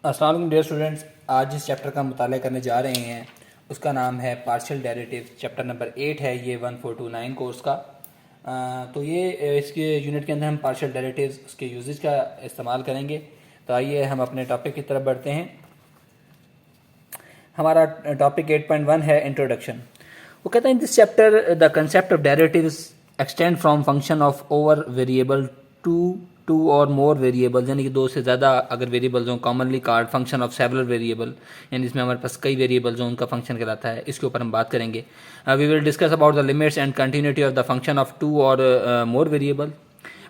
अस्सलाम वालेकुम dear students. आज जिस चैप्टर का मुताला करने जा रहे हैं उसका नाम है पार्शियल डेरिवेटिव। चैप्टर नंबर 8 है ये 1429 कोर्स का। तो ये इसके यूनिट के अंदर हम पार्शियल डेरिवेटिव्स उसके यूजेस का इस्तेमाल करेंगे। तो आइए हम अपने टॉपिक की तरफ बढ़ते हैं। हमारा टॉपिक 8.1 है इंट्रोडक्शन। वो कहते हैं this chapter the concept of derivatives extend from function of over variable to two or more variables, यानी कि दो से ज़्यादा अगर वेरिएबल्स हों, commonly card function of several variable, यानी इसमें हमारे पास कई वेरिएबल्स हों उनका फंक्शन कहलाता है। इसके ऊपर हम बात करेंगे। We will discuss about the limits and continuity of the function of two or more variable.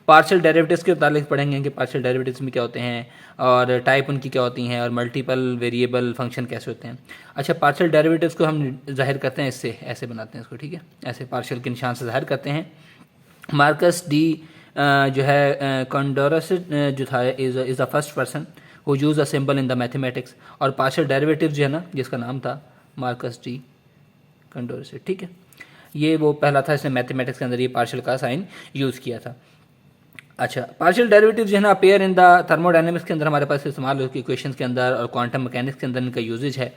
Partial derivatives के मुतालिक पढ़ेंगे कि पार्शियल डेरिवेटिव्स में क्या होते हैं और टाइप उनकी क्या होती हैं और मल्टीपल वेरिएबल फंक्शन कैसे होते हैं। अच्छा, पार्शियल डेरिवेटिव्स को हम जाहिर करते हैं इससे, ऐसे बनाते हैं इसको, ठीक है, ऐसे पार्शियल के निशान से जाहिर करते हैं। मार्कस डी जो है कंडोरस जो था is the first person who use a symbol in the mathematics. और पार्शियल डेरिवेटिव जो है ना, जिसका नाम था मार्कस डी कंडोरस, ठीक है, ये वो पहला था इसने मैथमेटिक्स के अंदर ये पार्शियल का साइन यूज़ किया था। अच्छा, पार्शियल डेरिवेटिव जो है ना अपेयर इन द थर्मोडायनेमिक्स के अंदर हमारे पास इस्तेमाल होती है, इक्वेशंस के अंदर और क्वांटम मैकेनिक्स के अंदर इनका यूजेज है।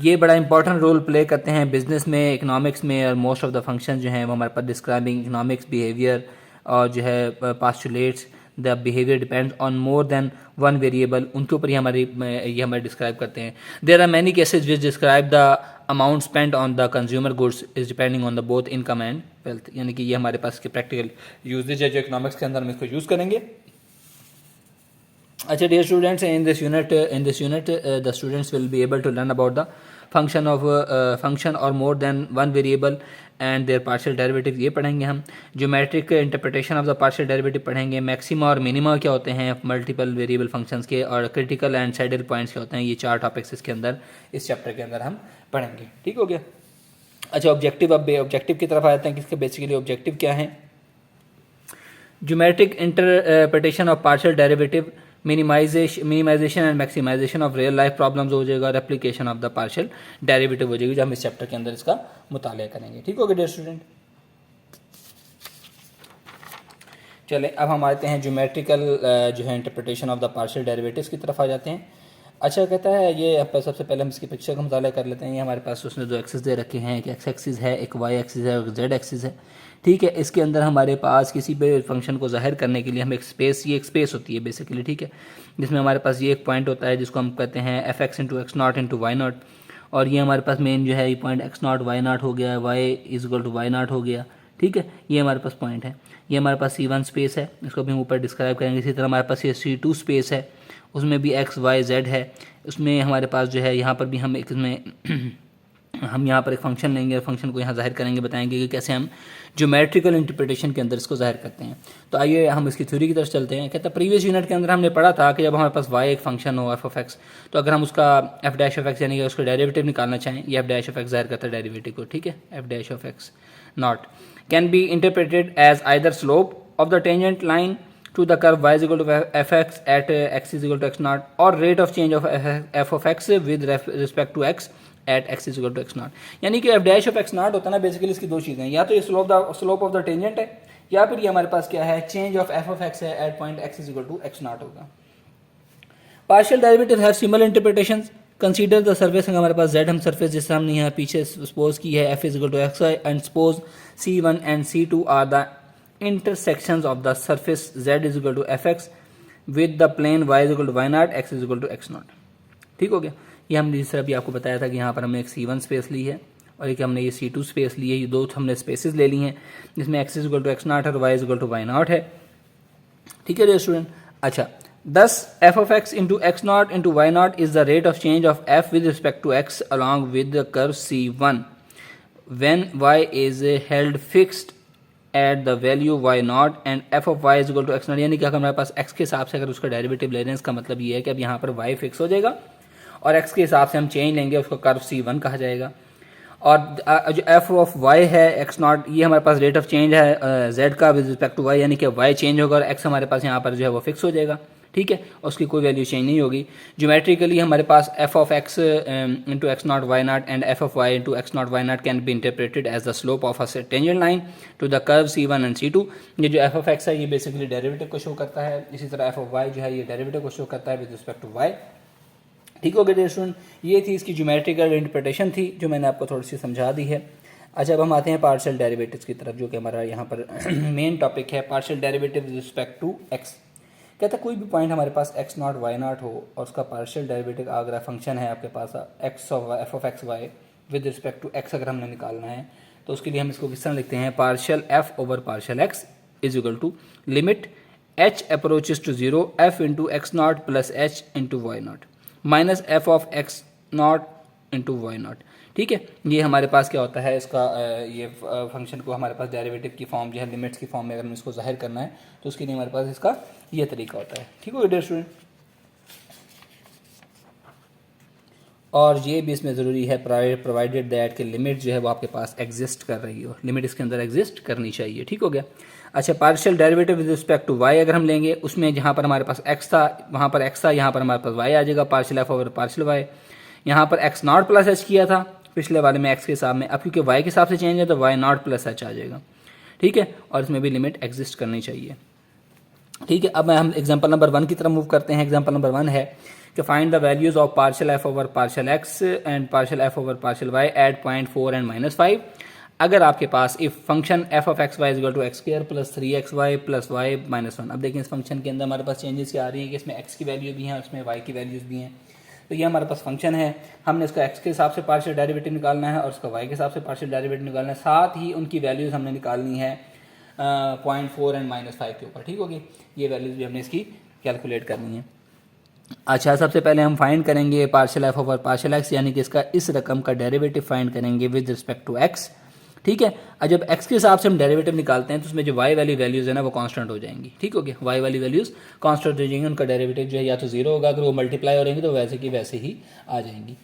ये बड़ा इंपॉर्टेंट रोल प्ले करते हैं बिजनेस में, इकोनॉमिक्स में, और मोस्ट ऑफ द फंक्शन जो हैं वो हमारे पास डिस्क्राइबिंग इकोनॉमिक्स बिहेवियर और जो है postulates the behaviour depends on more than one variable, उनके ऊपर ही ये हमारे डिस्क्राइब करते हैं। There are many cases which describe the amount spend on the consumer goods is depending on the both income and wealth, यानी कि ये हमारे पास के प्रैक्टिकल यूजेज है जो इकोनॉमिक्स के अंदर हम इसको यूज़ करेंगे। अच्छा dear students, in this unit the students will be able to learn about the function of function or more than one variable and their partial derivative, ये पढ़ेंगे हम। Geometric interpretation of the partial derivative पढ़ेंगे। Maxima और minima क्या होते हैं multiple variable functions के, और क्रिटिकल एंड सैडल पॉइंट्स क्या होते हैं। ये चार टॉपिक्स इसके अंदर इस चैप्टर के अंदर हम पढ़ेंगे, ठीक हो गया। अच्छा, ऑब्जेक्टिव, अब ऑब्जेक्टिव की तरफ आ जाते हैं कि इसके बेसिकली ऑब्जेक्टिव क्या है। Geometric interpretation of partial derivative, minimization and maximization of real life problems हो जाएगा, और application of the partial derivative हो जाएगी, जो हम इस चैप्टर के अंदर इसका मुताला करेंगे, ठीक हो गया डियर स्टूडेंट। चले अब हम आते हैं ज्योमेट्रिकल जो है interpretation of the partial derivatives की तरफ आ जाते हैं। अच्छा, कहता है ये सबसे पहले हम इसकी पिक्चर का मुताला कर लेते हैं। ये हमारे पास उसने दो एक्सिस दे रखे हैं, एक एक्स एक्सिस है, एक वाई एक्सिस है, और जेड एक्सिस है, ठीक है। इसके अंदर हमारे पास किसी भी फंक्शन को जाहिर करने के लिए हम एक स्पेस, ये एक स्पेस होती है बेसिकली, ठीक है, जिसमें हमारे पास ये एक पॉइंट होता है जिसको हम कहते हैं f x into x not into y naught, और ये हमारे पास मेन जो है ये point x not y not हो गया, y is equal to y not हो गया, ठीक है। ये हमारे पास पॉइंट है। ये हमारे पास C1 स्पेस है, इसको भी हम ऊपर डिस्क्राइब करेंगे। इसी तरह हमारे पास ये C2 स्पेस है, उसमें भी एक्स वाई जेड है। उसमें हमारे पास जो है यहाँ पर भी हम एक इसमें हम यहाँ पर एक फंक्शन लेंगे, फंक्शन को यहाँ जाहिर करेंगे, बताएंगे कि कैसे हम ज्योमेट्रिकल इंटरप्रिटेशन के अंदर इसको जाहिर करते हैं। तो आइए हम इसकी थ्योरी की तरफ चलते हैं। कहता है प्रीवियस यूनिट के अंदर हमने पढ़ा था कि जब हमारे पास y एक फंक्शन हो एफ ऑफ एक्स, तो अगर हम उसका एफ डैश ऑफ एक्स यानी कि उसका डेरिवेटिव निकालना चाहें, ये एफ डैश ऑफ एक्स जाहिर करता है डेरिवेटिव को, ठीक है। F dash of x naught can be interpreted as either slope of the tangent line to the curve y is equal to fx at x is equal to x naught, or rate of change of f of x with respect to x at x is equal to x naught। यानी कि f dash of x naught होता है ना, basically इसकी दो चीज़ें, या तो ये स्लोप ऑफ द टेंजेंट है, या फिर ये हमारे पास क्या है change of f of x है at point x is equal to x naught होगा। Partial derivative have similar interpretations. Consider the surface, हमारे पास z हम सर्फेस जिससे हमने यहाँ पीछे सपोज की है f is equal to xy, and suppose c1 and c2 are the intersections of the surface z is equal to fx with the plane y is equal to y naught, x is equal to x naught, ठीक हो गया। ये हमने जिस तरह भी आपको बताया था कि यहाँ पर हमने एक C1 स्पेस ली है और एक हमने ये C2 स्पेस ली है, ये दो हमने स्पेसेस ले ली हैं जिसमें x is equal to x naught और y is equal to y naught है, ठीक है डियर स्टूडेंट। अच्छा, thus f of x into x naught into y naught is the rate of change of f with respect to x along with the curve C1 when y is held fixed at the value y not and f of y is equal to x naught, यानी कि अगर हमारे पास x के हिसाब से अगर उसका डेरिवेटिव ले रहे हैं, इसका मतलब ये है कि अब यहाँ पर वाई फिक्स हो जाएगा और एक्स के हिसाब से हम चेंज लेंगे, उसको कर्व C1 कहा जाएगा। और जो एफ ऑफ वाई है एक्स नॉट, ये हमारे पास रेट ऑफ चेंज है जेड का विद रिस्पेक्ट टू वाई, यानी कि वाई चेंज होगा और एक्स हमारे पास यहाँ पर जो है वो फिक्स हो जाएगा, ठीक है, उसकी कोई वैल्यू चेंज नहीं होगी। ज्योमेट्रिकली हमारे पास f of x into x not y not and f of y into x not y nought can be interpreted as the slope of a tangent line to the curve C1 and C2। ये जो F of x है ये basically derivative को show करता है, इसी तरह F of Y जो है ये डेरिवेटिव को शो करता है विद रिस्पेक्ट टू वाई। ठीक हो गया डियर स्टूडेंट, ये थी इसकी ज्योमेट्रिकल इंटरप्रिटेशन थी जो मैंने आपको थोड़ी सी समझा दी है। अच्छा, अब हम आते हैं पार्शियल डेरिवेटिव्स की तरफ, जो कि हमारा यहाँ पर मेन टॉपिक है, partial derivative with respect to x. कहता है कोई भी पॉइंट हमारे पास x नॉट वाई नॉट हो और उसका पार्शियल डेरिवेटिव अगर फंक्शन है आपके पास x of f of x y with respect to x अगर हमने निकालना है, तो उसके लिए हम इसको किस तरह लिखते हैं, partial f over partial x is equal to limit h approaches to zero f into x naught plus h into y not minus f of x not into y naught. ठीक है, ये हमारे पास क्या होता है, इसका ये फंक्शन को हमारे पास डेरिवेटिव की फॉर्म जो है लिमिट्स की फॉर्म में अगर हम इसको जाहिर करना है तो उसके लिए हमारे पास इसका ये तरीका होता है। ठीक हो डियर स्टूडेंट, और ये भी इसमें ज़रूरी है प्रोवाइडेड दैट कि लिमिट जो है वो आपके पास एग्जिस्ट कर रही हो, लिमिट इसके अंदर एग्जिस्ट करनी चाहिए। ठीक हो गया। अच्छा, partial derivative with respect to y अगर हम लेंगे, उसमें जहाँ पर हमारे पास एक्स था वहाँ पर एक्स था, यहाँ पर हमारे पास वाई आ जाएगा, partial f over partial y. यहाँ पर एक्स नॉट प्लस एच किया था पिछले वाले में एक्स के हिसाब में, अब क्योंकि वाई के हिसाब से चेंज है तो वाई नॉट प्लस एच आ जाएगा। ठीक है, और इसमें भी लिमिट एग्जिस्ट करनी चाहिए। ठीक है, अब हम एग्जांपल नंबर 1 की तरफ मूव करते हैं। एग्जांपल नंबर 1 है कि find the values of partial f over partial x and partial f over partial y at point 4 and -5। अगर आपके पास if function f of x y is equal to x square plus 3 XY plus y -1। अब देखिए इस function के अंदर हमारे पास changes क्या आ रही है कि इसमें एक्स की वैल्यू भी है और इसमें वाई की वैल्यूज भी हैं। तो ये हमारे पास फंक्शन है, हमने इसका एक्स के हिसाब से पार्शियल डेरिवेटिव निकालना है और इसका वाई के हिसाब से पार्शियल डेरिवेटिव निकालना है, साथ ही उनकी वैल्यूज हमने निकालनी है 0.4 एंड -5 के ऊपर। ठीक होगी, ये वैल्यूज भी हमने इसकी कैलकुलेट करनी है। अच्छा, सबसे पहले हम फाइंड करेंगे partial f over partial x, यानी कि इसका इस रकम का डेरिवेटिव फाइंड करेंगे विद रिस्पेक्ट टू एक्स। ठीक है, और जब एक्स के हिसाब से हम डेरिवेटिव निकालते हैं तो उसमें जो वाई वाली वैल्यूज है ना वो कांस्टेंट हो जाएंगी। ठीक हो गया, वाई वाली वैल्यूज कांस्टेंट हो जाएंगी, उनका डेरिवेटिव जो है या तो जीरो होगा, अगर वो मल्टीप्लाई हो रहेंगी तो वैसे की वैसे ही आ जाएंगी।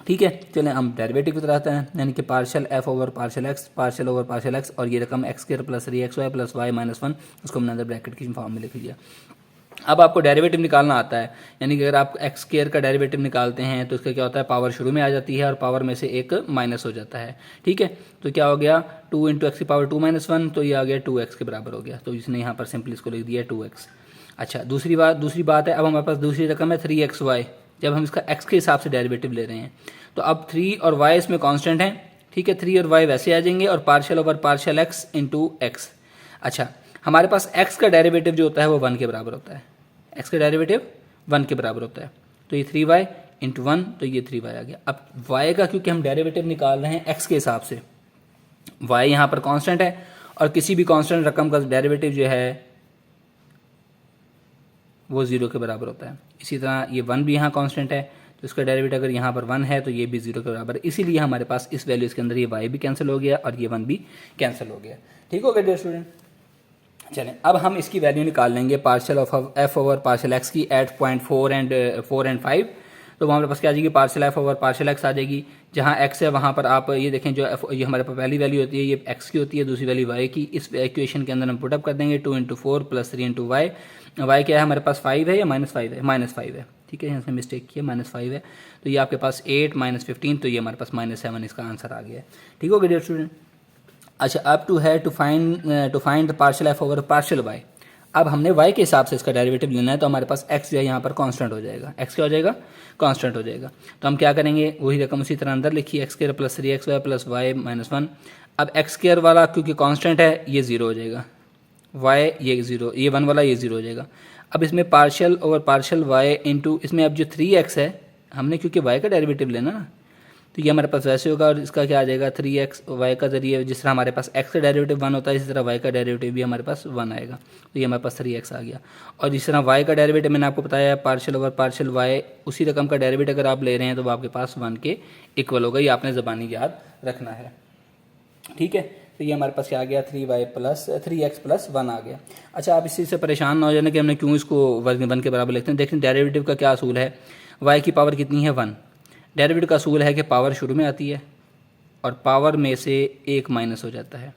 ठीक है, चलें हम डेरिवेटिव की तरफ आते हैं, यानी कि partial f over partial x, partial over partial x, और ये रकम x square plus 3XY plus y -1, उसको हमने अंदर ब्रैकेट की फॉर्म में लिख लिया। अब आपको डेरिवेटिव निकालना आता है, यानी कि अगर आप एक्स स्क्वायर का डेरिवेटिव निकालते हैं तो उसका क्या होता है, पावर शुरू में आ जाती है और पावर में से एक माइनस हो जाता है। ठीक है, तो क्या हो गया 2 इंटू एक्स की पावर 2 -1, तो ये आ गया 2x के बराबर हो गया, तो इसने यहाँ पर सिंपली इसको लिख दिया 2x। अच्छा, दूसरी बात है, अब हमारे पास दूसरी रकम है 3XY। जब हम इसका x के हिसाब से डेरिवेटिव ले रहे हैं तो अब 3 और y इसमें कांस्टेंट हैं। ठीक है, 3 और y वैसे आ जाएंगे और partial over partial x into x. अच्छा, हमारे पास x का डेरिवेटिव जो होता है वो 1 के बराबर होता है, x का डेरिवेटिव 1 के बराबर होता है, तो ये 3y इंटू 1, तो ये 3y आ गया। अब y का क्योंकि हम डेरिवेटिव निकाल रहे हैं x के हिसाब से, y यहाँ पर कांस्टेंट है और किसी भी कांस्टेंट रकम का डेरिवेटिव जो है वो 0 के बराबर होता है। इसी तरह ये 1 भी यहाँ कांस्टेंट है, तो इसका डेरिवेटिव अगर यहाँ पर 1 है तो ये भी 0 के बराबर है, इसीलिए हमारे पास इस वैल्यूज के अंदर ये y भी कैंसिल हो गया और ये 1 भी कैंसिल हो गया। ठीक हो गया डियर स्टूडेंट, चलें अब हम इसकी वैल्यू निकाल लेंगे partial of f over partial x की एट 4 एंड 5। तो वहाँ हमारे पास क्या आ जाएगी, partial f over partial x आ जाएगी। जहाँ एक्स है वहाँ पर आप ये देखें, जो ये हमारे पास पहली वैल्यू होती है ये एक्स की होती है, दूसरी वैल्यू वाई की। इस इक्वेशन के अंदर हम पुटअप कर देंगे 2 into 4 plus 3 into y. Y क्या है हमारे पास 5 है या -5 है, -5 है। ठीक है, इसने मिस्टेक किया, -5 है, तो ये आपके पास 8 -15, तो ये हमारे पास -7 इसका आंसर आ गया है। ठीक हो गया डियर स्टूडेंट। अच्छा, अब to find the partial f over partial y. अब हमने y के हिसाब से इसका डेरिवेटिव लेना है, तो हमारे पास x जो है यहाँ पर कांस्टेंट हो जाएगा, x क्या हो जाएगा, कांस्टेंट हो जाएगा। तो हम क्या करेंगे, वही रकम उसी तरह अंदर लिखिए, x square plus 3XY plus y -1। अब x स्क्वायर वाला क्योंकि कांस्टेंट है ये 0 हो जाएगा, y ये 0, ये 1 वाला ये 0 हो जाएगा। अब इसमें partial over partial y into इसमें अब जो 3x है, हमने क्योंकि y का डेरिवेटिव लेना ना, तो ये हमारे पास वैसे होगा और इसका क्या आ जाएगा 3x y का जरिए, जिस तरह हमारे पास x का डेरिवेटिव 1 होता है इसी तरह y का डेरिवेटिव भी हमारे पास 1 आएगा, तो ये हमारे पास 3x आ गया। और जिस तरह y का डेरिवेटिव मैंने आपको बताया पार्शियल ओवर पार्शियल y, उसी रकम का डेरिवेटिव अगर आप ले रहे हैं तो वो आपके पास 1 के इक्वल होगा, ये आपने ज़बानी याद रखना है। ठीक है, तो ये हमारे पास क्या आ गया 3x प्लस 1 आ गया। अच्छा, आप इसी से परेशान ना हो जाना कि हमने क्यों इसको 1 के बराबर लिखते हैं। देखते हैं डेरिवेटिव का क्या असूल है, y की पावर कितनी है 1। डेरिवेटिव का असूल है कि पावर शुरू में आती है और पावर में से एक माइनस हो जाता है।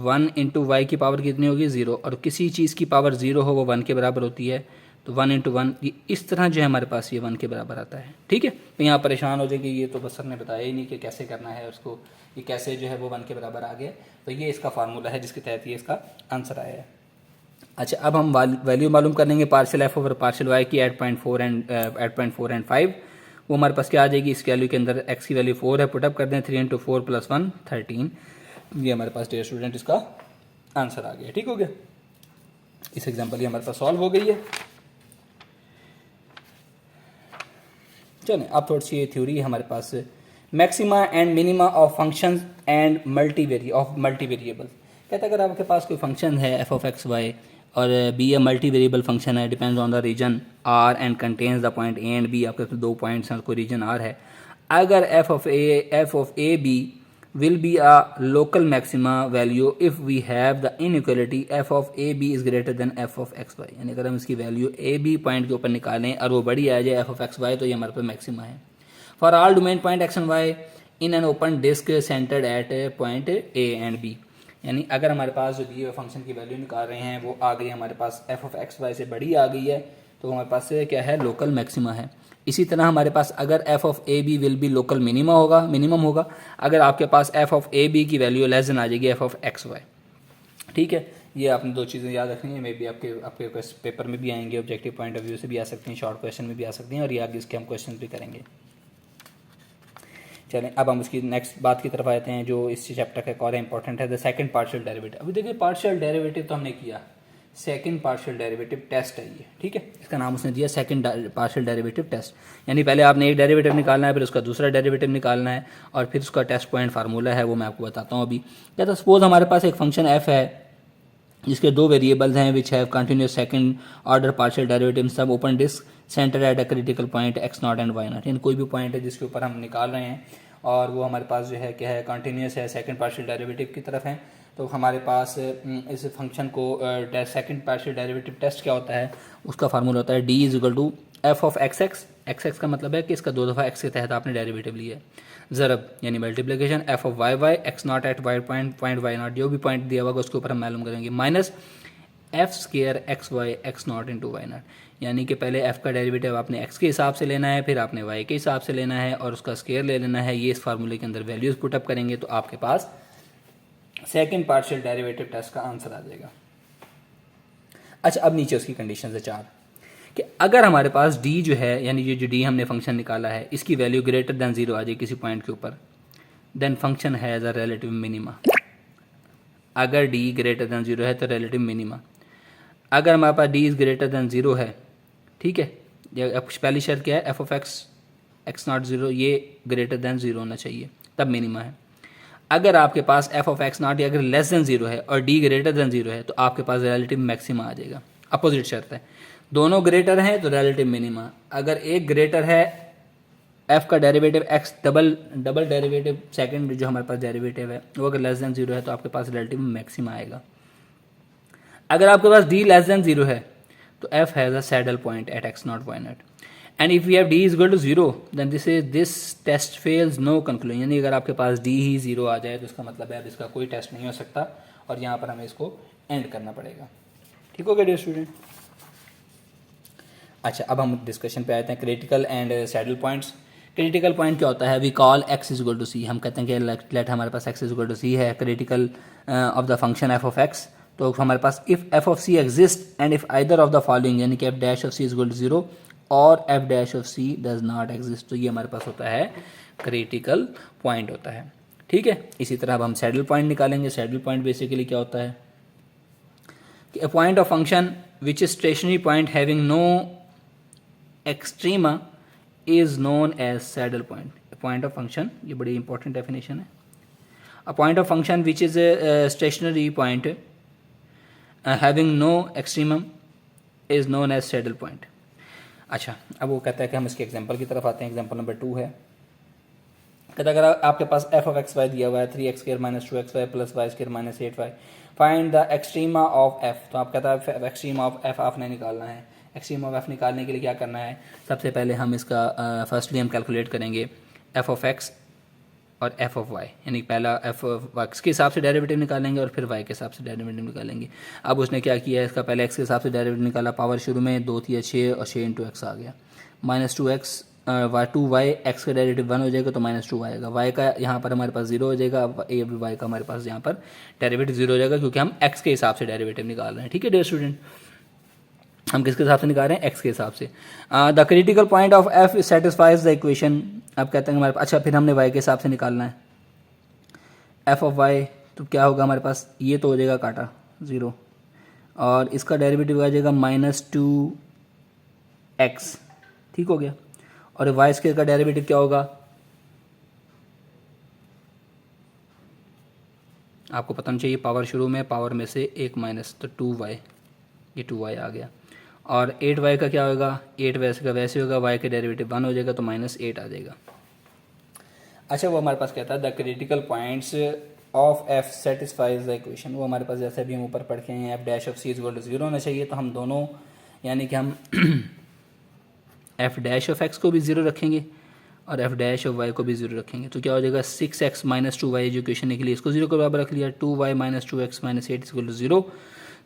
1 इंटू वाई की पावर कितनी होगी 0, और किसी चीज़ की पावर 0 हो वो 1 के बराबर होती है, तो 1 इंटू 1 ये इस तरह जो है हमारे पास ये 1 के बराबर आता है। ठीक है, तो यहाँ परेशान हो जाएगी, ये तो बस सर ने बताया ही नहीं कि कैसे करना है उसको, ये कैसे जो है वो 1 के बराबर आ गया। तो ये इसका फार्मूला है जिसके तहत ये इसका आंसर आया है। अच्छा, अब हम वैल्यू मालूम कर लेंगे partial f over partial y की एट पॉइंट फोर एंड 5। वो हमारे पास क्या आ जाएगी, इसकी वैल्यू के अंदर एक्स की वैल्यू 4 है, पुटअप कर दें 3 इंटू 4 प्लस 1 13। ये हमारे पास डियर स्टूडेंट इसका आंसर आ गया। ठीक हो गया, इस एग्जाम्पल ये हमारे पास सॉल्व हो गई है। चलें, अब थोड़ी सी ये थ्योरी है हमारे पास, maxima and minima of functions and multi variable. कहता है अगर आपके पास कोई फंक्शन है एफ ऑफ एक्स वाई और be a multi variable function है, depends on the region R and contains the point a and b, आपके पास 2 पॉइंट्स हैं, कोई रीजन आर है। अगर f of a b will be a local maxima value if we have the inequality f of a b is greater than f of x y। यानी अगर हम इसकी वैल्यू ए बी पॉइंट के ऊपर निकालें और वो बड़ी आ जाए f of x y, तो ये हमारे पास मैक्सिमा है। For all domain point x and y in an open disc centred at point a and b. यानी अगर हमारे पास जो दिए हुए फंक्शन की वैल्यू निकाल रहे हैं वो आ गई हमारे पास f of x y से बड़ी आ गई है, तो हमारे पास क्या है, लोकल मैक्सिमा है। इसी तरह हमारे पास अगर f of a b will be local minimum होगा अगर आपके पास f ऑफ ए बी की वैल्यू लेस देन आ जाएगी f ऑफ एक्स वाई। ठीक है, ये आपने 2 चीज़ें याद रखनी है, मे बी आपके पेपर में भी आएंगे, ऑब्जेक्टिव पॉइंट ऑफ व्यू से भी आ सकती हैं, शॉर्ट क्वेश्चन में भी आ सकती हैं, और ये आगे इसके हम क्वेश्चन भी करेंगे। चलें, अब हम उसकी नेक्स्ट बात की तरफ आते हैं जो इस चैप्टर का एक और इंपॉर्टेंट है, द सेकंड पार्शियल डेरिवेटिव। अभी देखिए पार्शियल डेरिवेटिव तो हमने किया, सेकंड पार्शियल डेरिवेटिव टेस्ट है ये। ठीक है, इसका नाम उसने दिया सेकंड पार्शियल डेरिवेटिव टेस्ट। यानी पहले आपने एक डेरिवेटिव निकालना है, फिर उसका दूसरा डेरिवेटिव निकालना है, और फिर उसका टेस्ट पॉइंट फार्मूला है वो मैं आपको बताता हूँ अभी। क्या तो सपोज हमारे पास एक फंक्शन एफ है जिसके 2 वेरिएबल्स हैं which have continuous second order partial derivative सब open disc centre at a critical point x naught and y naught. यानी कोई भी पॉइंट है जिसके ऊपर हम निकाल रहे हैं और वो हमारे पास जो है क्या है, कंटिन्यूस है, सेकंड पार्शियल डेरिवेटिव की तरफ है, तो हमारे पास इस फंक्शन को सेकंड पार्शियल डेरिवेटिव टेस्ट क्या होता है, उसका फार्मूला होता है D is equal to f of x x का मतलब है कि इसका 2 दफ़ा एक्स के तहत आपने डेरिवेटिव लिया है, ज़रब यानी multiplication f of y x naught at y point y naught, जो भी पॉइंट दिया होगा उसके ऊपर हम मालूम करेंगे, minus f square x y x not into y naught. यानी कि पहले एफ का डेरिवेटिव आपने एक्स के हिसाब से लेना है, फिर आपने वाई के हिसाब से लेना है और उसका स्केयर ले लेना है। ये इस फार्मूले के अंदर वैल्यूज़ पुटअप करेंगे तो आपके पास सेकंड पार्शियल डेरिवेटिव टेस्ट का आंसर आ जाएगा। अच्छा, अब नीचे उसकी कंडीशन है 4 कि अगर हमारे पास डी जो है, यानी ये जो डी हमने फंक्शन निकाला है, इसकी वैल्यू ग्रेटर दैन 0 आ जाए किसी पॉइंट के ऊपर, then function has a relative minima. अगर डी ग्रेटर दैन 0 है तो रिलेटिव मिनिमा। अगर हमारे पास डी इज़ ग्रेटर दैन 0 है, ठीक है, पहली शर्त क्या है, एफ ऑफ एक्स नॉट 0 ये ग्रेटर दैन 0 होना चाहिए, तब मिनिमा है। अगर आपके पास एफ ऑफ एक्स नॉट अगर लेस देन 0 है और डी ग्रेटर देन 0 है तो आपके पास रिलेटिव मैक्सिमा आ जाएगा। अपोजिट शर्त है, दोनों ग्रेटर हैं तो रिलेटिव मिनिमा। अगर एक ग्रेटर है एफ का derivative x double derivative second जो हमारे पास डेरिवेटिव है वो अगर लेस देन 0 है तो आपके पास रिलेटिव मैक्सिमा आएगा। अगर आपके पास डी लेस देन 0 है तो f has a saddle point at x not y not, and if we have D is equal to 0 then this test fails no conclusion. यानी अगर आपके पास डी ही 0 आ जाए तो इसका मतलब है अब इसका कोई टेस्ट नहीं हो सकता और यहाँ पर हमें इसको एंड करना पड़ेगा। ठीक हो गया डियर स्टूडेंट। अच्छा, अब हम डिस्कशन पे आते हैं critical and saddle points. Critical point क्या होता है, we call x is equal to c. हम कहते हैं कि लेट हमारे पास x is equal to c है, critical of the function f of x. तो हमारे पास if f of c exist and if either of the following, यानी कि f dash of c is equal to 0 और f dash of c does not exist, तो ये हमारे पास होता है क्रिटिकल पॉइंट होता है। ठीक है, इसी तरह अब हम सैडल पॉइंट निकालेंगे। सैडल पॉइंट बेसिकली क्या होता है कि a point of function which is stationary point having no extrema is known as saddle point. A point of function, ये बड़ी important definition है। A point of function which is a stationary point having no extremum is known as saddle point. अच्छा, अब वो कहता है कि हम इसके एग्जांपल की तरफ आते हैं। एग्जांपल नंबर 2 है, कहता है अगर आपके पास एफ ऑफ एक्स वाई दिया हुआ है 3x square minus 2x y plus y square minus 8y, find the extrema of f. तो आप कहता है एक्सट्रीमा ऑफ एफ आपने निकालना है। एक्सट्रीमा ऑफ एफ निकालने के लिए क्या करना है, सबसे पहले हम इसका फर्स्टली हम कैलकुलेट करेंगे एफ ऑफ एक्स और एफ ऑफ वाई, यानी पहला एफ ऑफ एक्स के हिसाब से डेरिवेटिव निकालेंगे और फिर वाई के हिसाब से डेरिवेटिव निकालेंगे। अब उसने क्या किया है, इसका पहले एक्स के हिसाब से डेरिवेटिव निकाला, पावर शुरू में 2 3 6 और 6 इंटू एक्स आ गया, minus 2x y to y x का डेरिवेटिव 1 हो जाएगा तो माइनस टू आएगा, वाई का यहाँ पर हमारे पास 0 हो जाएगा, वाई का हमारे पास यहाँ पर डेरिवेटिव 0 हो जाएगा क्योंकि हम एक्स के हिसाब से डेरिवेटिव निकाल रहे हैं। ठीक है डियर स्टूडेंट, हम किसके हिसाब से निकाल रहे हैं, एक्स के हिसाब से। The critical point of F satisfies the equation, अब कहते हैं हमारे पास, अच्छा फिर हमने वाई के हिसाब से निकालना है एफ ऑफ वाई, तो क्या होगा हमारे पास, ये तो हो जाएगा काटा 0 और इसका डेरिवेटिव आ जाएगा माइनस टू एक्स, ठीक हो गया। और वाई स्क्वायर का डेरिवेटिव क्या होगा, आपको पता नहीं चाहिए, पावर शुरू में, पावर में से एक माइनस, तो 2y, ये 2y आ गया। और 8y का क्या होगा, 8 वैसे का वैसे होगा, y के डेरिवेटिव 1 हो जाएगा तो माइनस 8 आ जाएगा। अच्छा वो हमारे पास कहता है the critical points of F satisfies the equation, वो हमारे पास जैसे अभी हम ऊपर पढ़ के हैं f dash of c is equal to 0 होना चाहिए, तो हम दोनों यानी कि हम एफ डैश ऑफ एक्स को भी 0 रखेंगे और एफ डैश ऑफ वाई को भी 0 रखेंगे, तो क्या हो जाएगा 6x माइनस 2y जो इक्वेशन निकली इसको 0 के बराबर रख लिया, 2y minus 2x minus 8 is equal to 0।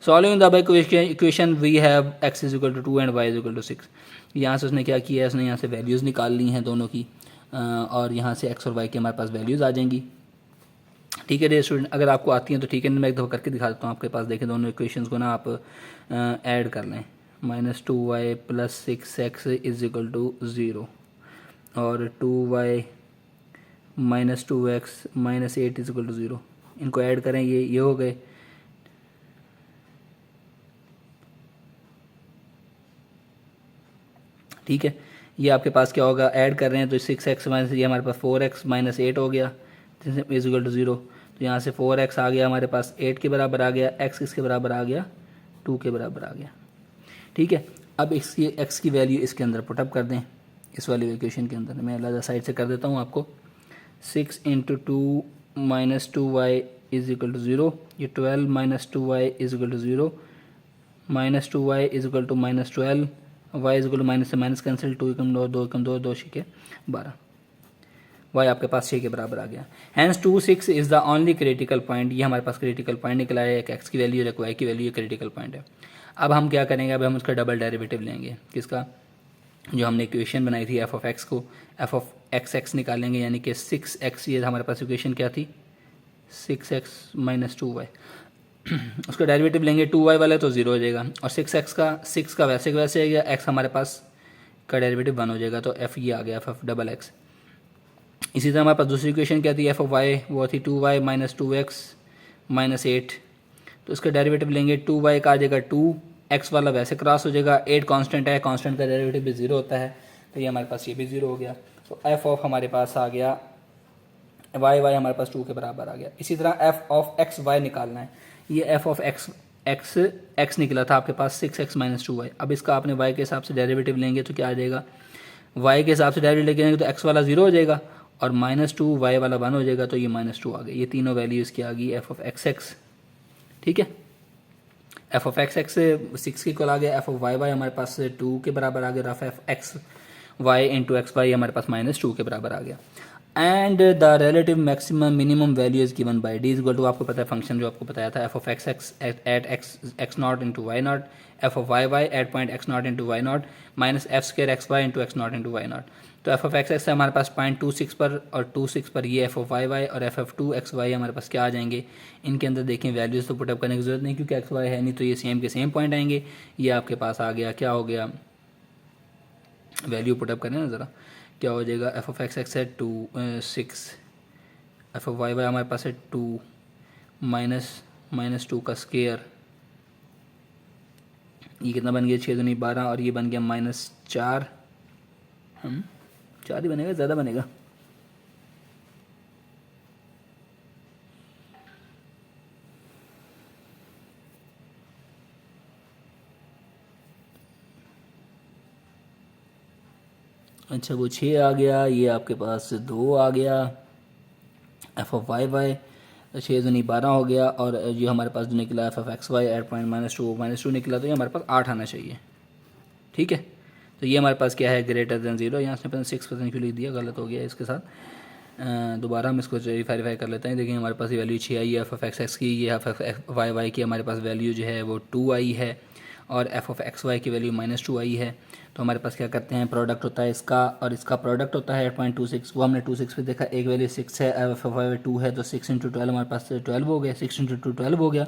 Solving the above equation we have x is equal to 2 and y is equal to 6। यहाँ से उसने क्या किया है, उसने यहाँ से वैल्यूज़ निकाल ली हैं दोनों की, और यहाँ से x और y की हमारे पास वैल्यूज़ आ जाएंगी। ठीक है डियर स्टूडेंट, अगर आपको आती हैं तो ठीक है, मैं एक दफ़ा करके दिखा देता हूँ आपके पास, देखें दोनों इक्वेशंस को ना आप ऐड कर लें, minus 2y plus 6x is equal to 0 और 2y minus 2x minus 8 is equal to 0, इनको ऐड करें, ये हो गए। ठीक है, ये आपके पास क्या होगा, ऐड कर रहे हैं तो 6x माइनस ये हमारे पास 4x माइनस 8 हो गया इज इक्वल टू 0, तो यहाँ से 4x आ गया हमारे पास 8 के बराबर आ गया, x किसके बराबर आ गया, 2 के बराबर आ गया। ठीक है, अब इसकी x की वैल्यू इसके अंदर पुटअप कर दें, इस वाली इक्वेशन के अंदर मैं अलग साइड से कर देता हूँ आपको, 6 into 2 minus 2y is equal to 0, ये 12 minus 2y is equal to 0, minus 2y is equal to minus 12, y is equal to minus से माइनस कैंसिल, 2 एकम 2, 2 एकम 2, 2 6 12, y आपके पास 6 के बराबर आ गया। Hence 2 6 is the only critical point, ये हमारे पास क्रिटिकल पॉइंट निकला है, एक x की वैल्यू और एक y की वैल्यू, ये क्रिटिकल पॉइंट है। अब हम क्या करेंगे, अब हम उसका डबल डेरिवेटिव लेंगे, किसका, जो हमने इक्वेशन बनाई थी एफ ऑफ एक्स को, एफ ऑफ एक्स एक्स निकालेंगे, यानी कि 6x, ये हमारे पास इक्वेशन क्या थी 6x माइनस 2y, उसका डेरिवेटिव लेंगे 2y वाला तो 0 हो जाएगा, और 6x का 6 का वैसे का वैसे आएगा, x हमारे पास का डेरिवेटिव 1 हो जाएगा, तो f ये आ गया एफ ऑफ डबल एक्स। इसी तरह हमारे पास दूसरी इक्वेशन क्या थी एफ ऑफ वाई, वो थी 2y माइनस 2x माइनस 8, तो इसका डेरिवेटिव लेंगे 2y का आ जाएगा 2, x वाला वैसे क्रॉस हो जाएगा, 8 कांस्टेंट है, कांस्टेंट का डेरिवेटिव भी 0 होता है, तो ये हमारे पास ये भी 0 हो गया, तो एफ ऑफ हमारे पास आ गया वाई हमारे पास 2 के बराबर आ गया। इसी तरह एफ ऑफ एक्स वाई निकालना है, ये एफ ऑफ एक्स निकला था आपके पास 6x माइनस 2y, अब इसका आपने y के हिसाब से डेरिवेटिव लेंगे तो क्या आ जाएगा, y के हिसाब से डेरिवेटिव लेंगे तो x वाला 0 हो जाएगा और माइनस 2 y वाला 1 हो जाएगा, तो ये माइनस 2 आ गया, ये तीनों वैल्यू इसकी आ गई एफ ऑफ एक्स एक्स। ठीक है, एफ ऑफ एक्स एक्स 6 के इक्वल आ गया, एफ ऑफ वाई हमारे पास 2 के बराबर आ गया, f x y into x y हमारे पास माइनस 2 के बराबर आ गया। And the relative maximum minimum value is given by D is equal to, आपको पता है फंक्शन जो आपको बताया था, f of x x at x not into y not, f of y at point x not into y not minus f स्क्र x y into x not into y not. तो F of x x हमारे पास 0.26 पर और 26 पर ये F of Y और F of 2 x y हमारे पास क्या आ जाएंगे, इनके अंदर देखें वैल्यूज़ तो पुटअप करने की जरूरत नहीं क्योंकि एक्स वाई है नहीं, तो ये सेम के सेम पॉइंट आएंगे, ये आपके पास आ गया, क्या हो गया, वैल्यू पुटअप करें ना ज़रा, क्या हो जाएगा, एफ ऑफ एक्स एक्स है 2 6, एफ ऑफ वाई हमारे पास है 2 माइनस 2 का स्केयर, ये कितना बन गया 6 दूनी 12 और ये बन गया माइनस 4, हम 4 ही बनेगा, ज़्यादा बनेगा, अच्छा वो 6 आ गया, ये आपके पास 2 आ गया, एफ ऑफ वाई 6 दूनी 12 हो गया, और जो हमारे पास जो निकला f of x y at point minus two निकला, तो ये हमारे पास 8 आना चाहिए। ठीक है, तो ये हमारे पास क्या है, ग्रेटर देन 0, यहाँ से 6% क्यों लिख दिया, गलत हो गया इसके साथ, दोबारा हम इसको वेरीफाई कर लेते हैं। देखिए हमारे पास ये वैल्यू 6 आई है एफ ऑफ एक्स एक्स की, ये एफ ऑफ वाई की हमारे पास वैल्यू जो है वो 2 आई है, और एफ ऑफ एक्स वाई की वैल्यू -2 आई है। तो हमारे पास क्या करते हैं, प्रोडक्ट होता है इसका और इसका प्रोडक्ट होता है 8.26, वो हमने 26 पे देखा, एक वैल्यू 6 है, एफ ऑफ वाई 2 है, तो 6 × 12 हमारे पास 12 हो गया, 6 × 2 12 हो गया,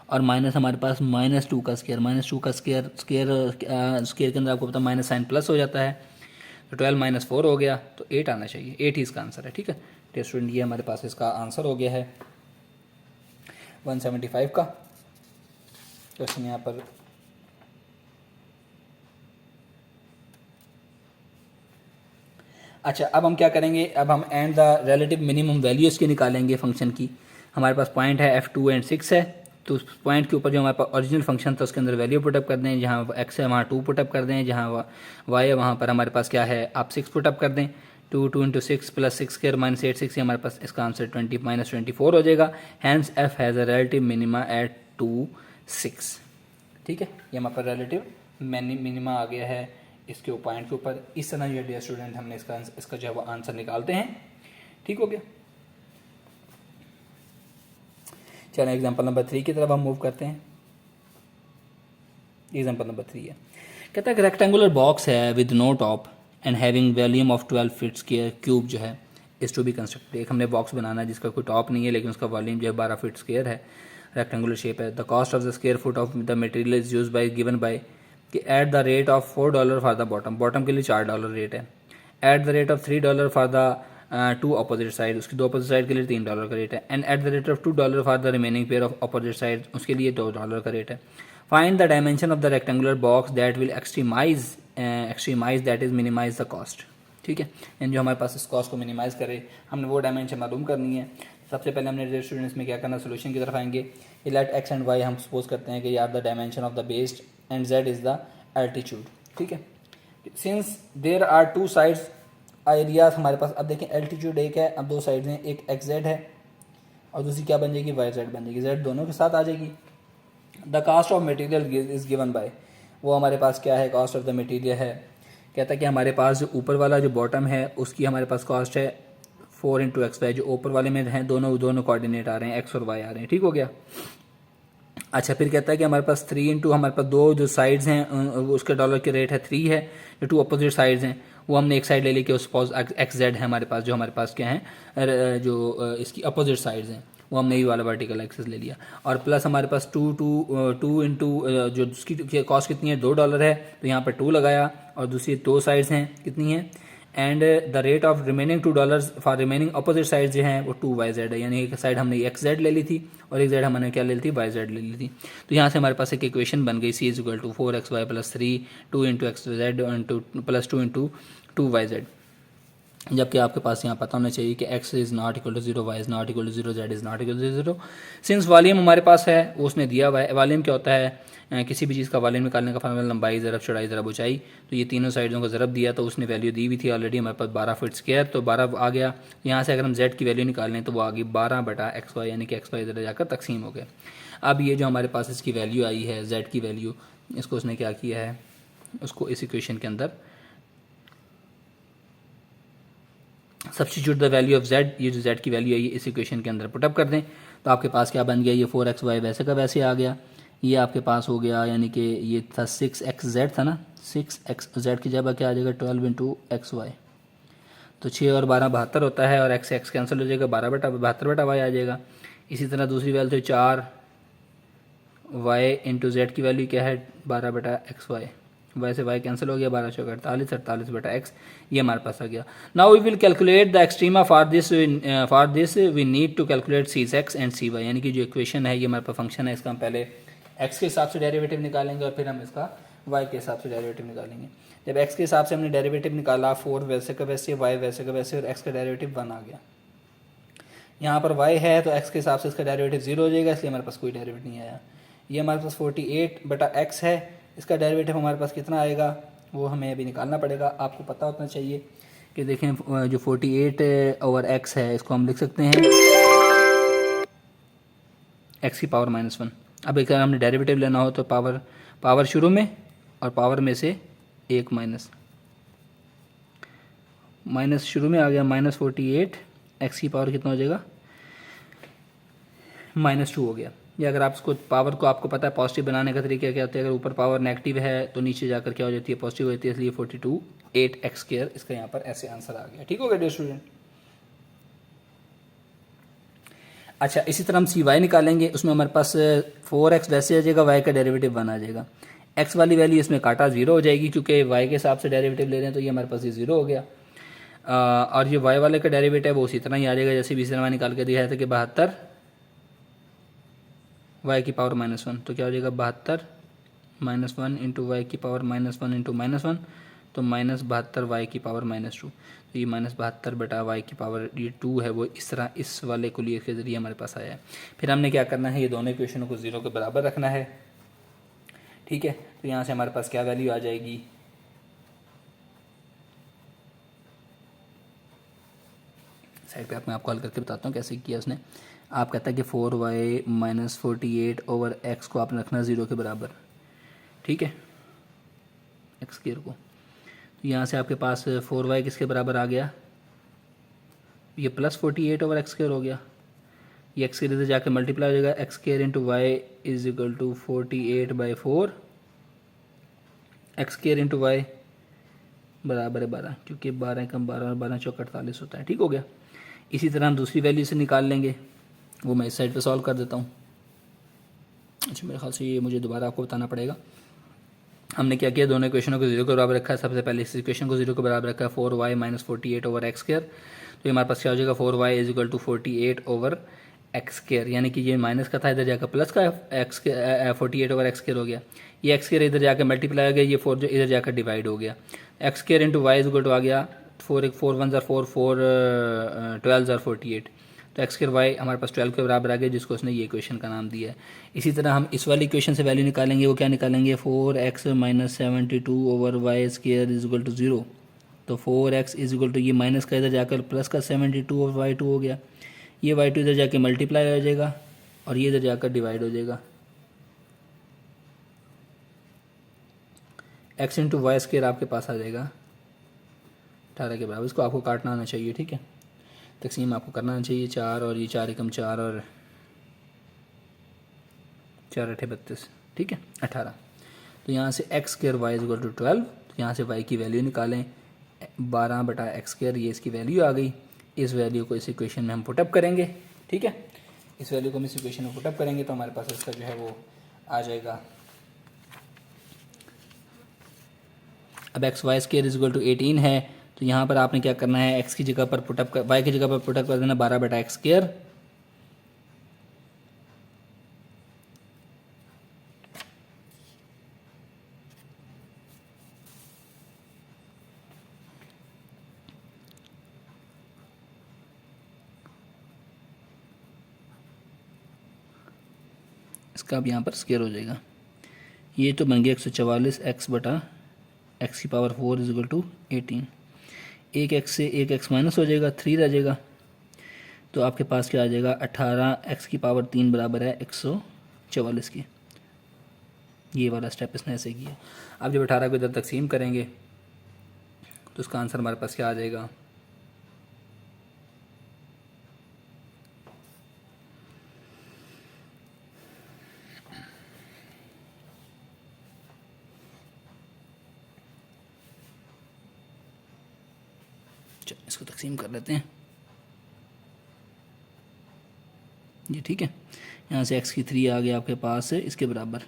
और माइनस हमारे पास -2 का स्केयर, -2 का स्केयर स्केयर के अंदर आपको पता माइनस साइन प्लस हो जाता है, तो 12 - 4 हो गया, तो 8 आना चाहिए, 8 ही इसका आंसर है। ठीक है, तो स्टूडेंट ये हमारे पास इसका आंसर हो गया है 175 का क्वेश्चन यहाँ पर। अच्छा, अब हम क्या करेंगे, अब हम and the relative minimum value इसकी निकालेंगे फंक्शन की। हमारे पास पॉइंट है f2 एंड 6 है, तो उस पॉइंट के ऊपर जो हमारे पास ओरिजिनल फंक्शन था उसके अंदर वैल्यू पुटअप कर दें, जहाँ x है वहाँ 2 पुटअप कर दें, जहाँ y है वहाँ पर हमारे पास क्या है आप 6 पुटअप कर दें। 2 × 6 + 6 स्क्वायर -8 6, ये हमारे पास इसका आंसर 24 हो जाएगा। Hence f has a relative minima at 2 6। ठीक है, ये हमारे पास रिलेटिव मिनिमा आ गया है इसके पॉइंट के ऊपर। इस तरह ये डियर स्टूडेंट हमने इसका जो है वो आंसर निकालते हैं। ठीक हो गया, चलिए एग्जांपल नंबर 3 की तरफ हम मूव करते हैं। एग्जांपल नंबर 3 है, कहता है कि रेक्टेंगुलर बॉक्स है with know top and having volume of 12 feet square cube जो है इज टू बी कंस्ट्रक्टेड। एक हमने बॉक्स बनाना है जिसका कोई टॉप नहीं है लेकिन उसका वॉल्यूम जो है 12 फीट स्क्वायर है, रेक्टेंगुलर शेप है। The cost of the square foot of the material is use by given by कि at the rate of $4 for the bottom, bottom के लिए $4 रेट है, at the rate of $3 for the 2 opposite side, उसकी 2 opposite side के लिए $3 का rate है, and at the rate of $2 for the remaining pair of opposite side, उसके लिए $2 का रेट है। Find the dimension of the rectangular box that will extremize that is minimize the cost. ठीक है, यानी जो हमारे पास इस कॉस्ट को मिनिमाइज करे हमने वो डायमेंशन मालूम करनी है। सबसे पहले हमने स्टूडेंट्स में क्या करना, सोल्यूशन की तरफ आएंगे। लेट एक्स एंड वाई हम सपोज करते हैं कि यार the dimension of the base and z is the altitude. ठीक है, since there are 2 sides areas हमारे पास, अब देखें एल्टीट्यूड एक है, अब 2 साइड्स हैं, एक एक्स जेड है और दूसरी क्या बन जाएगी वाई जेड बन जाएगी, जेड दोनों के साथ आ जाएगी। The cost of material is given by, वो हमारे पास क्या है, कॉस्ट ऑफ द मटेरियल है। कहता है कि हमारे पास जो ऊपर वाला जो बॉटम है उसकी हमारे पास कॉस्ट है 4 × XY, जो ऊपर वाले में हैं दोनों कोऑर्डिनेट आ रहे हैं, एक्स और वाई आ रहे हैं। ठीक हो गया। अच्छा, फिर कहता है कि हमारे पास 3 × हमारे पास 2 जो साइड्स हैं उसके डॉलर के रेट है 3 है, जो 2 अपोजिट साइड्स हैं वो हमने एक साइड ले ली कि सपोज एक्स जेड है हमारे पास, जो हमारे पास क्या है जो इसकी अपोजिट साइड्स हैं वो हमने ये वाला वर्टिकल एक्सेस ले लिया, और प्लस हमारे पास 2 × जो उसकी कॉस्ट कितनी है $2 है, तो यहाँ पर 2 लगाया, और दूसरी 2 साइड्स हैं कितनी है, and the rate of remaining $2 for remaining opposite side जो है वो 2YZ है, यानी एक साइड हमने XZ ले ली थी और एक साइड हमने क्या ले ली थी, YZ ले ली थी। तो यहाँ से हमारे पास एक इक्वेशन बन गई, C = 4XY + 3 2 × XZ + 2 × 2YZ, जबकि आपके पास यहाँ पता होना चाहिए कि x is not equal to 0, y is not equal to 0, z is not equal to 0। Since volume हमारे पास है वो उसने दिया हुआ है। वॉल्यूम क्या होता है, किसी भी चीज़ का वॉल्यूम निकालने का फार्मूला लंबाई ज़रब चौड़ाई ज़रब ऊंचाई, तो ये तीनों साइडों को ज़रब दिया, तो उसने वैल्यू दी हुई थी ऑलरेडी हमारे पास 12 फीट स्क्वायर, तो 12 आ गया। यहाँ से अगर हम z की वैल्यू निकालें तो वो आ गई 12/xy, यानी कि xy इधर जाकर तकसीम हो गया। अब ये जो हमारे पास इसकी वैल्यू आई है z की वैल्यू, इसको उसने क्या किया है, उसको इस इक्वेशन के अंदर substitute the value of z, ये जो z की वैल्यू है ये इस इक्वेशन के अंदर पुटअप कर दें, तो आपके पास क्या बन गया, ये 4xy वैसे का वैसे आ गया, ये आपके पास हो गया, यानी कि ये था 6xz था ना, 6xz की जगह क्या आ जाएगा 12 × xy, तो 6 और 12 72 होता है, और x कैंसिल हो जाएगा, 12/72/y आ जाएगा। इसी तरह दूसरी वैल्यू 4y × z की वैल्यू क्या है 12/xy, वैसे y कैंसिल हो गया, 12 × 48 48/x, ये हमारे पास आ गया। Now we will calculate the extrema for this we need to calculate c(x) and cy, यानी कि जो इक्वेशन है ये हमारे पास फंक्शन है, इसका हम पहले x के हिसाब से डेरिवेटिव निकालेंगे और फिर हम इसका y के हिसाब से डेरिवेटिव निकालेंगे। जब x के हिसाब से हमने डेरिवेटिव निकाला 4 वैसे का वैसे, y वैसे का वैसे, और x का डेरिवेटिव 1 आ गया। यहाँ पर y है तो x के हिसाब से इसका डेरिवेटिव 0 हो जाएगा, इसलिए हमारे पास कोई डेरिवेटिव नहीं आया। ये हमारे पास 48/x है, इसका डेरिवेटिव हमारे पास कितना आएगा वो हमें अभी निकालना पड़ेगा। आपको पता होना चाहिए कि देखें जो 48/x है इसको हम लिख सकते हैं x की पावर -1। अब अगर हमने डेरिवेटिव लेना हो तो पावर शुरू में और पावर में से एक माइनस शुरू में आ गया, -48, x की पावर कितना हो जाएगा -2 हो गया। या अगर आप इसको पावर को आपको पता है पॉजिटिव बनाने का तरीका क्या होता है, अगर ऊपर पावर नेगेटिव है तो नीचे जाकर क्या हो जाती है, पॉजिटिव हो जाती है, इसलिए 42 8x², इसका यहाँ पर ऐसे आंसर आ गया। ठीक हो गया डियर स्टूडेंट। अच्छा, इसी तरह हम CY निकालेंगे, उसमें हमारे पास 4x वैसे आ जाएगा, y का डेरिवेटिव 1 आ जाएगा। x वाली वैल्यू इसमें काटा 0 हो जाएगी, क्योंकि y के हिसाब से डेरिवेटिव ले रहे हैं तो ये हमारे पास ये 0 हो गया। और ये y वाले का डेरिवेटिव है वो उसी तरह ही आ जाएगा जैसे बीच में निकाल के दिया था कि 72 y की पावर -1, तो क्या हो जाएगा 72 -1 इंटू वाई की पावर -1 इंटू -1, तो -72 y की पावर -2, तो ये -72 बटा y की पावर ये 2 है, वो इस तरह इस वाले को लिए के ज़रिए हमारे पास आया है। फिर हमने क्या करना है, ये दोनों इक्वेशनों को 0 के बराबर रखना है। ठीक है, तो यहाँ से हमारे पास क्या वैल्यू आ जाएगी, साइड पे मैं आपको हल करके बताता हूँ कैसे किया उसने। आप कहता है कि 4y - 48 ओवर x को आपने रखना 0 के बराबर। ठीक है, x² को, तो यहाँ से आपके पास 4y किसके बराबर आ गया, ये +48 ओवर x² हो गया, ये x² इधर जाके मल्टीप्लाई हो जाएगा, x² into y is equal to 48/4, x² into y बराबर है 12, क्योंकि 12 कम 12 और 12 चौक 48 होता है। ठीक हो गया। इसी तरह हम दूसरी वैल्यू से निकाल लेंगे, वो मैं इस साइड पे सॉल्व कर देता हूँ। अच्छा, मेरे ख्याल से ये मुझे दोबारा आपको बताना पड़ेगा। हमने क्या किया, दोनों इक्वेशनों को 0 के बराबर रखा है। सबसे पहले इस इक्वेशन को 0 के बराबर रखा है, 4y - 48 ओवर x², तो ये हमारे पास क्या हो जाएगा, 4y is equal to 48 over x², यानी कि ये माइनस का था, इधर जाकर प्लस का x 48 ओवर x² हो गया, ये x² इधर जाकर मल्टीप्लाई हो गया, ये 4 जो इधर जाकर डिवाइड हो गया, x² into y is equal to आ गया 4 1 4 4 12 48, तो x² वाई हमारे पास 12 के बराबर आ गया, जिसको उसने ये इक्वेशन का नाम दिया है। इसी तरह हम इस वाली इक्वेशन से वैल्यू निकालेंगे, वो क्या निकालेंगे, 4x - 72 over y² is equal to 0, तो 4x इज इक्वल टू ये माइनस का इधर जाकर प्लस का 72 ओवर y2 हो गया, ये y2 इधर जाके मल्टीप्लाई हो जाएगा और ये इधर जाकर डिवाइड हो जाएगा, x इंटू y² आपके पास आ जाएगा 18 के बराबर। इसको आपको काटना आना चाहिए। ठीक है, तकसीम आपको करना आना चाहिए, 4 और ये 4 एकम 4 और 4 8 32, ठीक है 18। तो यहाँ से x² y is equal to 12, तो यहाँ से y की वैल्यू निकालें, 12/x², ये इसकी वैल्यू आ गई। इस वैल्यू को इस इक्वेशन में हम पुटअप करेंगे। ठीक है, इस वैल्यू को हम इस इक्वेशन में पुटअप करेंगे तो हमारे पास इसका जो है वो आ जाएगा। अब x² इज इक्वल टू 18 है, तो यहाँ पर आपने क्या करना है, x की जगह पर पुटअप कर, y की जगह पर पुटअप कर देना 12/x², इसका अब यहाँ पर स्क्वायर हो जाएगा, ये तो बन गया 144 x बटा x की पावर 4 इज इक्वल टू 18, एक x से एक x माइनस हो जाएगा, 3 रह जाएगा, तो आपके पास क्या आ जाएगा, 18x की पावर 3 बराबर है 144 की। ये वाला स्टेप इसने ऐसे किया। अब जब 18 को इधर तकसीम करेंगे तो उसका आंसर हमारे पास क्या आ जाएगा, इसको तकसीम कर लेते हैं ये। ठीक है, यहाँ से x की 3 आ गया आपके पास है इसके बराबर,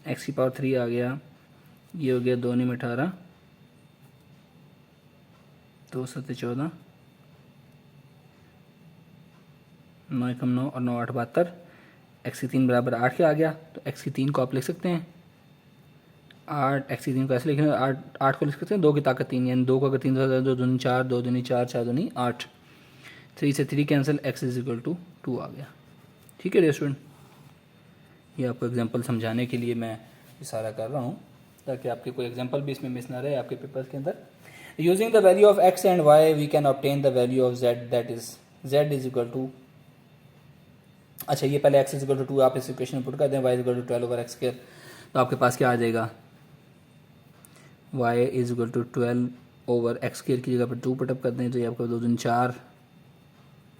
x की पावर 3 आ गया, ये हो गया 2 9 18, 2 7 14, 9 कम 9 और 9 8 72, x की 3 बराबर 8 के आ गया, तो x की 3 को आप लिख सकते हैं 8, x की 3 को ऐसे लिखेंगे, 8 को लिख सकते हैं 2 की ताकत 3, यानी 2 को अगर 3 से 2 दूनी 4, 2 दूनी 4, 4 दूनी 8, 3 से 3 cancel, x is equal to 2 आ गया। ठीक है डियर स्टूडेंट, ये आपको एग्जांपल समझाने के लिए मैं इशारा कर रहा हूँ ताकि आपके कोई एग्जांपल भी इसमें मिस ना रहे आपके पेपर्स के अंदर। Using the value of x and y we can obtain the value of z, that is z is equal to, अच्छा ये पहले x इज इक्वल टू 2 आप इस इक्वेशन में पुट कर दें, y is equal to 12 over x², तो आपके पास क्या आ जाएगा, y is equal to 12 over x square की जगह पर 2 पुटअप करते हैं तो ये आपका 2 दूनी 4,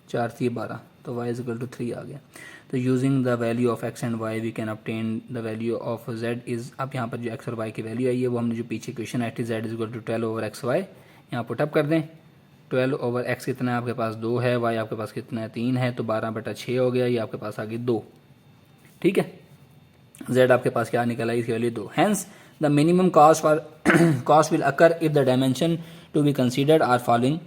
4 3 12, तो y इज इक्वल टू 3 आ गया। तो using the value of x and y we can obtain the value of z is, अब यहाँ पर जो x और y की वैल्यू आई है वो हमने जो पीछे क्वेश्चन आई थी z is equal to 12 over x y, यहाँ पुटअप कर दें। 12 ओवर x कितना है आपके पास 2 है, y आपके पास कितना है 3 है, तो 12/6 हो गया, ये आपके पास आ गई 2। ठीक है, z आपके पास क्या निकल आई, इसकी value 2। Hence the minimum cost for cost will occur if the dimension to be considered are following,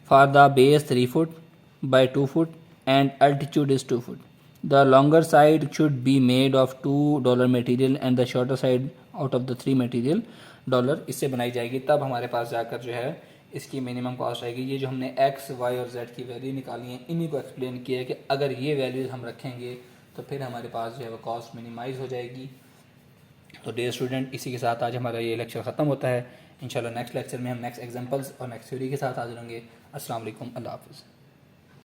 for the base 3 foot by 2 foot and altitude is 2 foot. The longer side should be made of $2 material and the shorter side out of the 3 material $। इससे बनाई जाएगी, तब हमारे पास जाकर जो है इसकी minimum cost आएगी। ये जो हमने x, y और z की वैल्यू निकाली है इन्हीं को एक्सप्लेन किया है कि अगर ये वैल्यूज़ हम रखेंगे तो फिर हमारे पास जो है वो कॉस्ट मिनिमाइज़ हो जाएगी। तो डियर स्टूडेंट, इसी के साथ आज हमारा ये लेक्चर ख़त्म होता है। इंशाल्लाह नेक्स्ट लेक्चर में हम नेक्स्ट एग्जांपल्स और नेक्स्ट थ्योरी के साथ हाजिर होंगे। अस्सलाम वालेकुम, अल्लाह हाफ़िज़।